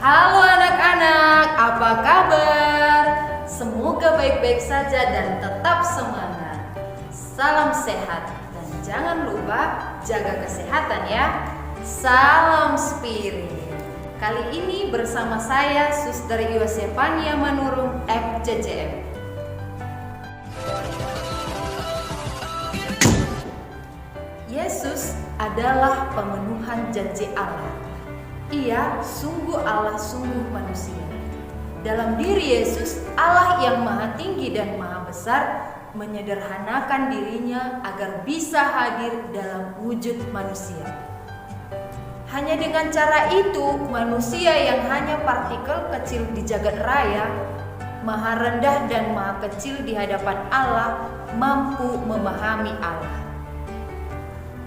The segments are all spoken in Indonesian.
Halo anak-anak, apa kabar? Semoga baik-baik saja dan tetap semangat. Salam sehat dan jangan lupa jaga kesehatan ya. Salam spirit. Kali ini bersama saya Suster Yosefania Manurung FJJM. Yesus adalah pemenuhan janji Allah. Ia sungguh Allah, sungguh manusia. Dalam diri Yesus, Allah yang maha tinggi dan maha besar menyederhanakan dirinya agar bisa hadir dalam wujud manusia. Hanya dengan cara itu, manusia yang hanya partikel kecil di jagat raya, maha rendah dan maha kecil di hadapan Allah, mampu memahami Allah.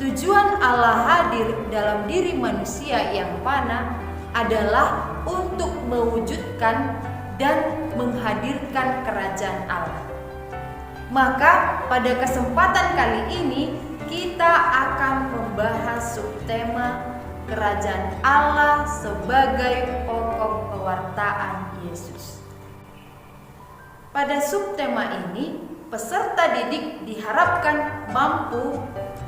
Tujuan Allah hadir dalam diri manusia yang fana adalah untuk mewujudkan dan menghadirkan kerajaan Allah. Maka pada kesempatan kali ini kita akan membahas subtema kerajaan Allah sebagai pokok pewartaan Yesus. Pada subtema ini, peserta didik diharapkan mampu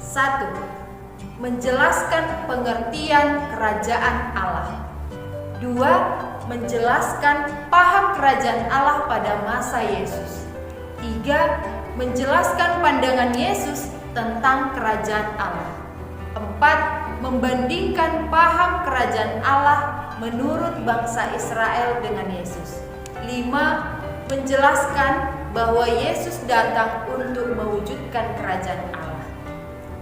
1. Menjelaskan pengertian kerajaan Allah. 2. Menjelaskan paham kerajaan Allah pada masa Yesus. 3. Menjelaskan pandangan Yesus tentang kerajaan Allah. 4. Membandingkan paham kerajaan Allah menurut bangsa Israel dengan Yesus. 5. Menjelaskan bahwa Yesus datang untuk mewujudkan kerajaan Allah.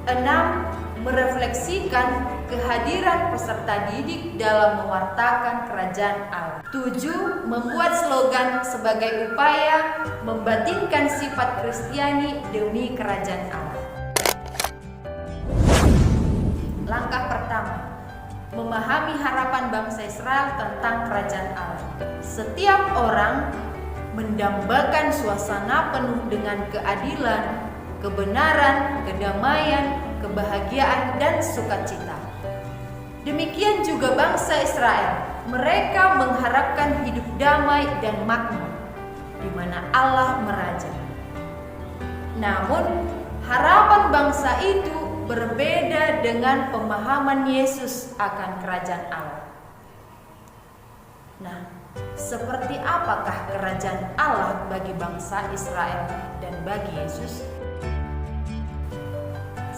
6. Merefleksikan kehadiran peserta didik dalam mewartakan kerajaan Allah. 7. Membuat slogan sebagai upaya membatinkan sifat Kristiani demi kerajaan Allah. Langkah pertama, memahami harapan bangsa Israel tentang kerajaan Allah. Setiap orang mendambakan suasana penuh dengan keadilan, kebenaran, kedamaian, kebahagiaan, dan sukacita. Demikian juga bangsa Israel. Mereka mengharapkan hidup damai dan makmur, di mana Allah meraja. Namun, harapan bangsa itu berbeda dengan pemahaman Yesus akan kerajaan Allah. Nah, seperti apakah kerajaan Allah bagi bangsa Israel dan bagi Yesus?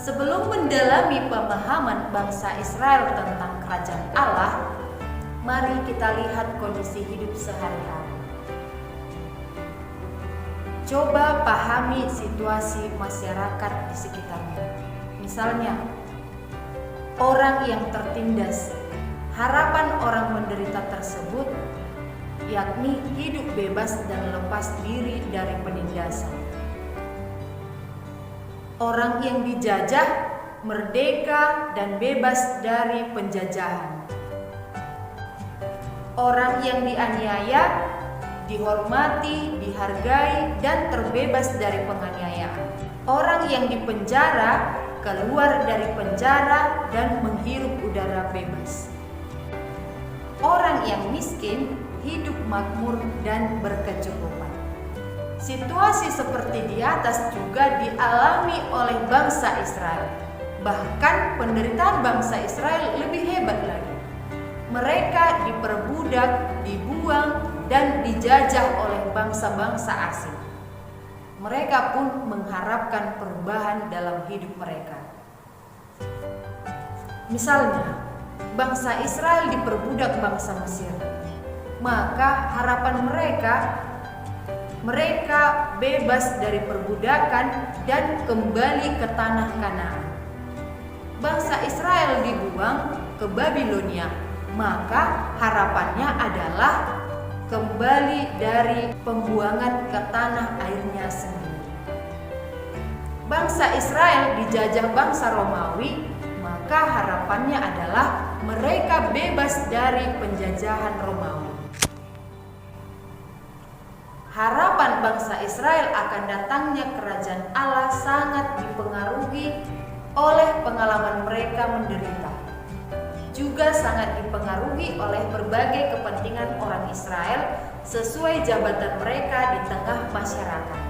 Sebelum mendalami pemahaman bangsa Israel tentang kerajaan Allah, mari kita lihat kondisi hidup sehari-hari. Coba pahami situasi masyarakat di sekitarnya. Misalnya, orang yang tertindas. Harapan orang menderita tersebut yakni hidup bebas dan lepas diri dari penindasan. Orang yang dijajah merdeka dan bebas dari penjajahan. Orang yang dianiaya dihormati, dihargai, dan terbebas dari penganiayaan. Orang yang dipenjara keluar dari penjara dan menghirup udara bebas. Orang yang miskin hidup makmur dan berkecukupan. Situasi seperti di atas juga dialami oleh bangsa Israel. Bahkan penderitaan bangsa Israel lebih hebat lagi. Mereka diperbudak, dibuang, dan dijajah oleh bangsa-bangsa asing. Mereka pun mengharapkan perubahan dalam hidup mereka. Misalnya, bangsa Israel diperbudak bangsa Mesir. Maka harapan mereka bebas dari perbudakan dan kembali ke tanah Kanaan. Bangsa Israel dibuang ke Babilonia, maka harapannya adalah kembali dari pembuangan ke tanah airnya sendiri. Bangsa Israel dijajah bangsa Romawi, maka harapannya adalah mereka bebas dari penjajahan Romawi. Harapan bangsa Israel akan datangnya kerajaan Allah sangat dipengaruhi oleh pengalaman mereka menderita. juga sangat dipengaruhi oleh berbagai kepentingan orang Israel sesuai jabatan mereka di tengah masyarakat.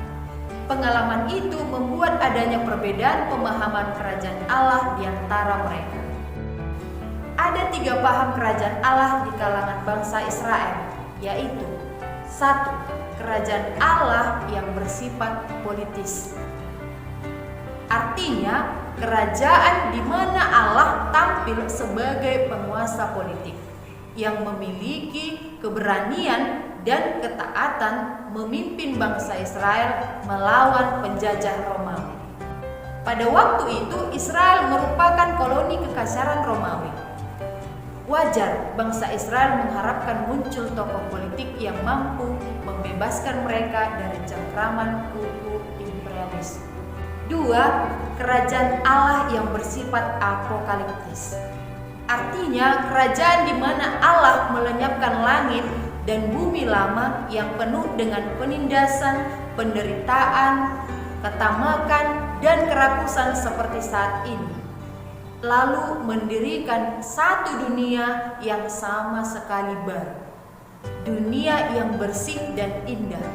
Pengalaman itu membuat adanya perbedaan pemahaman kerajaan Allah di antara mereka. Ada 3 paham kerajaan Allah di kalangan bangsa Israel, yaitu 1. Kerajaan Allah yang bersifat politis. Artinya, kerajaan di mana Allah tampil sebagai penguasa politik yang memiliki keberanian dan ketaatan memimpin bangsa Israel melawan penjajah Romawi. Pada waktu itu, Israel merupakan koloni kekaisaran Romawi. Wajar bangsa Israel mengharapkan muncul tokoh politik yang mampu membebaskan mereka dari cengkraman kubu imperialis. 2. Kerajaan Allah yang bersifat apokaliptis. Artinya, kerajaan di mana Allah melenyapkan langit dan bumi lama yang penuh dengan penindasan, penderitaan, ketamakan, dan kerakusan seperti saat ini. Lalu mendirikan satu dunia yang sama sekali baru. Dunia yang bersih dan indah,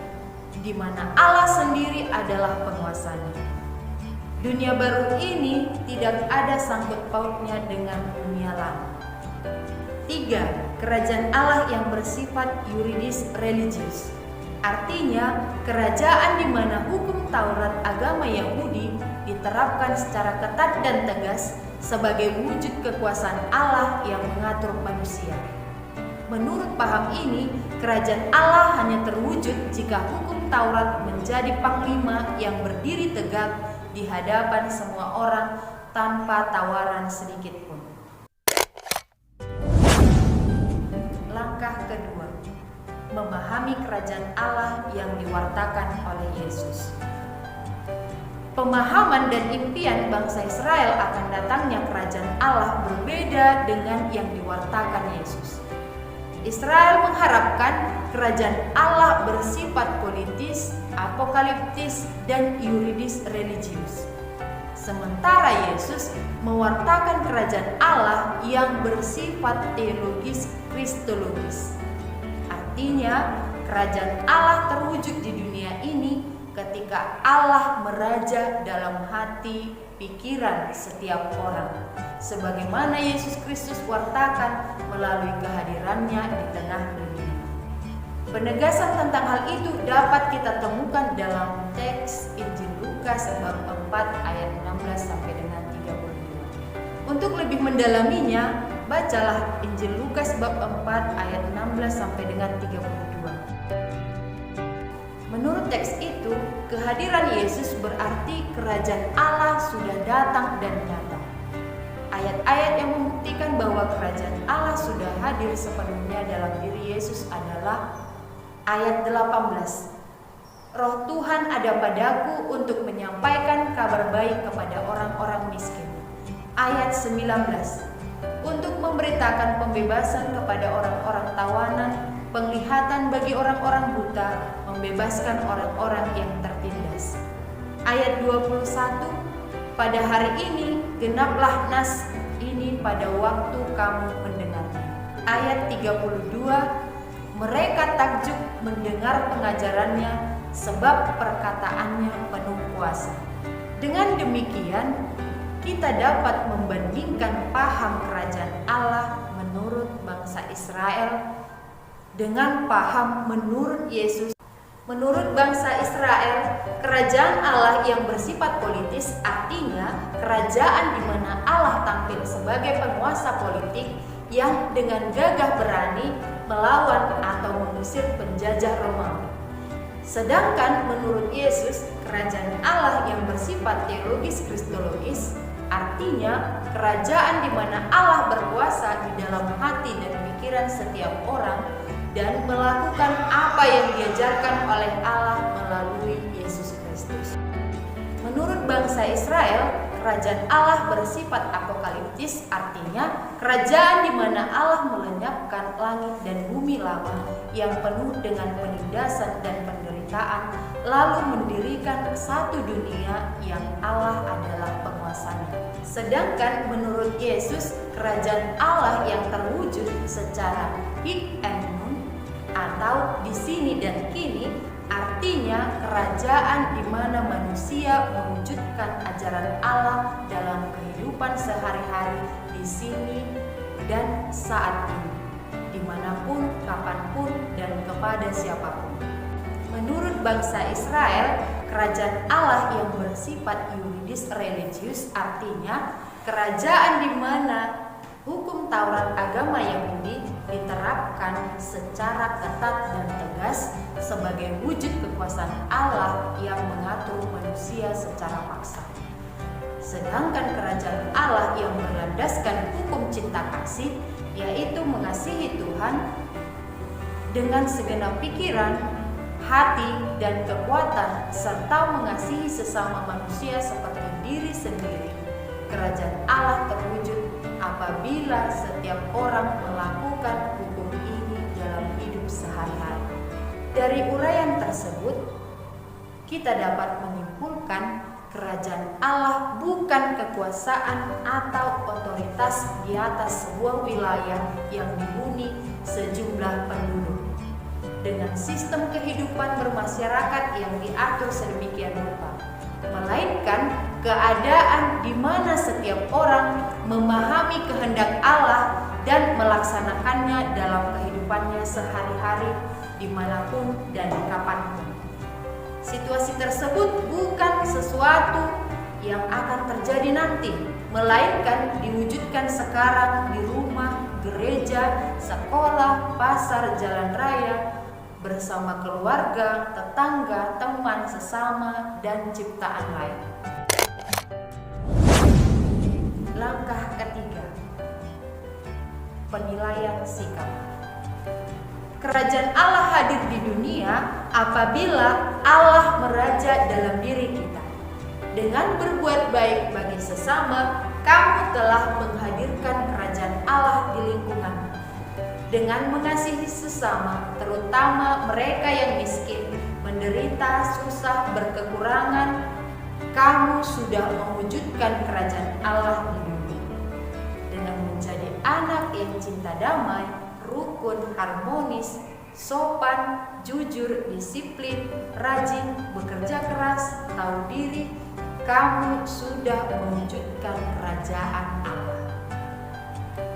di mana Allah sendiri adalah penguasanya. Dunia baru ini tidak ada sangkut pautnya dengan dunia lama. 3. Kerajaan Allah yang bersifat yuridis religius. Artinya, kerajaan di mana hukum Taurat agama Yahudi diterapkan secara ketat dan tegas sebagai wujud kekuasaan Allah yang mengatur manusia. Menurut paham ini, kerajaan Allah hanya terwujud jika hukum Taurat menjadi panglima yang berdiri tegak di hadapan semua orang tanpa tawaran sedikit pun. Langkah kedua, memahami kerajaan Allah yang diwartakan oleh Yesus. Pemahaman dan impian bangsa Israel akan datangnya kerajaan Allah berbeda dengan yang diwartakan Yesus. Israel mengharapkan kerajaan Allah bersifat politis, apokaliptis, dan yuridis religius. Sementara Yesus mewartakan kerajaan Allah yang bersifat teologis kristologis. Artinya, kerajaan Allah terwujud di dunia ini ketika Allah meraja dalam hati pikiran setiap orang, sebagaimana Yesus Kristus wartakan melalui kehadirannya di tengah dunia. Penegasan tentang hal itu dapat kita temukan dalam teks Injil Lukas bab 4 ayat 16 sampai dengan 32. Untuk lebih mendalaminya, bacalah Injil Lukas bab 4 ayat 16 sampai dengan 32. Menurut teks itu, kehadiran Yesus berarti kerajaan Allah sudah datang dan nyata. Ayat-ayat yang membuktikan bahwa kerajaan Allah sudah hadir sepenuhnya dalam diri Yesus adalah ayat 18. Roh Tuhan ada padaku untuk menyampaikan kabar baik kepada orang-orang miskin. Ayat 19. Untuk memberitakan pembebasan kepada orang-orang tawanan, penglihatan bagi orang-orang buta, membebaskan orang-orang yang tertindas. Ayat 21. Pada hari ini genaplah nas ini pada waktu kamu mendengarnya. Ayat 32. Mereka takjub mendengar pengajarannya sebab perkataannya penuh kuasa. Dengan demikian, kita dapat membandingkan paham kerajaan Allah menurut bangsa Israel dengan paham menurut Yesus. Menurut bangsa Israel, kerajaan Allah yang bersifat politis artinya kerajaan di mana Allah tampil sebagai penguasa politik yang dengan gagah berani melawan atau mengusir penjajah Romawi. Sedangkan menurut Yesus, kerajaan Allah yang bersifat teologis kristologis artinya kerajaan di mana Allah berkuasa di dalam hati dan pikiran setiap orang dan melakukan apa yang diajarkan oleh Allah melalui Yesus Kristus. Menurut bangsa Israel, kerajaan Allah bersifat apokaliptis artinya kerajaan di mana Allah melenyapkan langit dan bumi lama yang penuh dengan penindasan dan penderitaan, lalu mendirikan satu dunia yang Allah adalah penguasanya. Sedangkan menurut Yesus, kerajaan Allah yang terwujud secara hic and nun atau di sini dan kini artinya kerajaan di mana manusia mewujudkan ajaran Allah dalam kehidupan sehari-hari di sini dan saat ini, dimanapun, kapanpun, dan kepada siapapun. Menurut bangsa Israel, kerajaan Allah yang bersifat yuridis religius artinya kerajaan di mana hukum Taurat agama Yahudi diterapkan secara ketat dan tegas sebagai wujud kekuasaan Allah yang mengatur manusia secara paksa. Sedangkan kerajaan Allah yang berlandaskan hukum cinta kasih, yaitu mengasihi Tuhan dengan segenap pikiran, hati, dan kekuatan, serta mengasihi sesama manusia seperti diri sendiri. Kerajaan Allah terwujud apabila setiap orang melakukan hukum ini dalam hidup sehari-hari. Dari uraian tersebut, kita dapat menyimpulkan kerajaan Allah bukan kekuasaan atau otoritas di atas sebuah wilayah yang dihuni sejumlah penduduk dengan sistem kehidupan bermasyarakat yang diatur sedemikian rupa, melainkan keadaan di mana setiap orang memahami kehendak Allah dan melaksanakannya dalam kehidupannya sehari-hari dimanapun dan kapanpun. Situasi tersebut bukan sesuatu yang akan terjadi nanti, melainkan diwujudkan sekarang di rumah, gereja, sekolah, pasar, jalan raya, bersama keluarga, tetangga, teman, sesama, dan ciptaan lain. Langkah ketiga, penilaian sikap. Kerajaan Allah hadir di dunia apabila Allah meraja dalam diri kita. Dengan berbuat baik bagi sesama, kamu telah menghadirkan kerajaan Allah di lingkunganmu. Dengan mengasihi sesama, terutama mereka yang miskin, menderita, susah, berkekurangan, kamu sudah mewujudkan kerajaan Allah di dunia. Dengan menjadi anak yang cinta damai, rukun, harmonis, sopan, jujur, disiplin, rajin, bekerja keras, tahu diri, kamu sudah mewujudkan kerajaan Allah.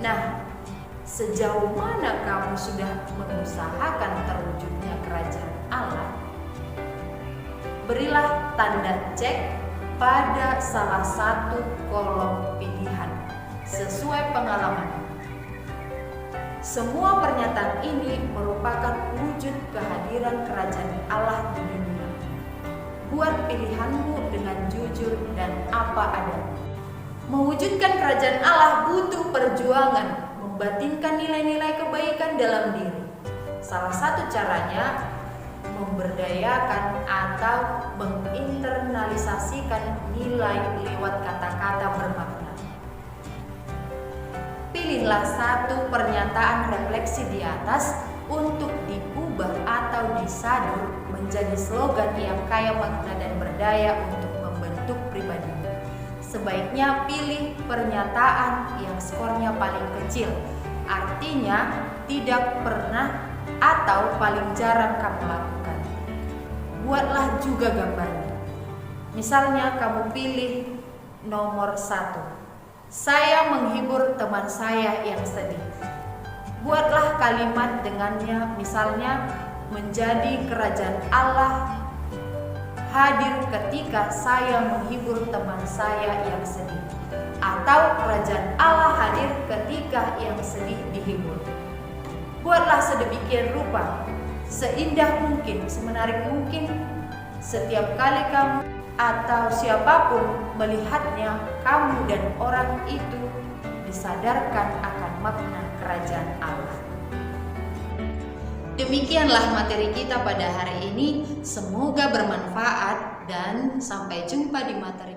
Nah, sejauh mana kamu sudah mengusahakan terwujudnya kerajaan Allah? Berilah tanda cek pada salah satu kolom pilihan sesuai pengalaman. Semua pernyataan ini merupakan wujud kehadiran kerajaan Allah di dunia. Buat pilihanmu dengan jujur dan apa adanya. Mewujudkan kerajaan Allah butuh perjuangan, membatinkan nilai-nilai kebaikan dalam diri. Salah satu caranya memberdayakan atau menginternalisasikan nilai lewat kata-kata bermakna. Pilihlah satu pernyataan refleksi di atas untuk diubah atau disadur menjadi slogan yang kaya makna dan berdaya untuk membentuk pribadimu. Sebaiknya pilih pernyataan yang skornya paling kecil, artinya tidak pernah atau paling jarang kamu lakukan. Buatlah juga gambarnya. Misalnya kamu pilih nomor 1. Saya menghibur teman saya yang sedih. Buatlah kalimat dengannya, misalnya menjadi kerajaan Allah hadir ketika saya menghibur teman saya yang sedih, atau kerajaan Allah hadir ketika yang sedih dihibur. Buatlah sedemikian rupa, seindah mungkin, semenarik mungkin. Setiap kali kamu atau siapapun melihatnya, kamu dan orang itu disadarkan akan makna kerajaan Allah. Demikianlah materi kita pada hari ini. Semoga bermanfaat dan sampai jumpa di materi